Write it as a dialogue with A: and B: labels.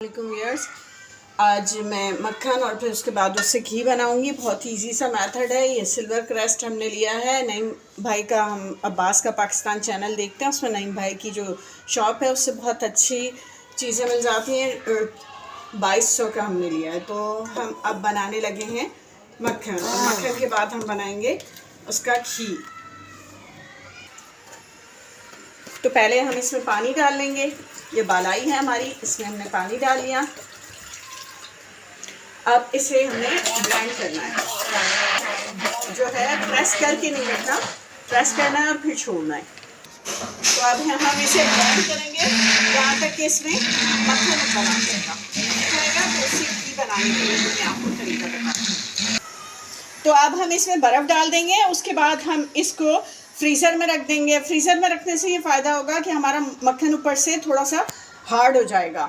A: Viewers, आज मैं मक्खन और फिर उसके बाद उससे घी बनाऊंगी। बहुत ही इजी सा मेथड है। ये सिल्वर क्रस्ट हमने लिया है। नईम भाई का, हम अब्बास का पाकिस्तान चैनल देखते हैं, उसमें नईम भाई की जो शॉप है उससे बहुत अच्छी चीज़ें मिल जाती हैं। 2200 का हमने लिया है। तो हम अब बनाने लगे हैं मक्खन, और मक्खन के बाद हम बनाएंगे उसका घी। तो पहले हम इसमें पानी डाल लेंगे। ये बालाई है हमारी, इसमें हमने पानी डाल लिया। अब इसे हमने ब्लेंड करना है, जो है प्रेस करके नहीं रखना, प्रेस करना है और फिर छोड़ना है। तो अब हम इसे ब्लेंड करेंगे यहाँ तक कि इसमें मक्खन बना जाएगा। तो उसी घी बनाने के लिए मैं आपको तरीका बताऊँ। तो अब हम इसमें बर्फ़ डाल देंगे। उसके बाद हम इसको फ्रीज़र में रख देंगे। फ्रीज़र में रखने से ये फ़ायदा होगा कि हमारा मक्खन ऊपर से थोड़ा सा हार्ड हो जाएगा।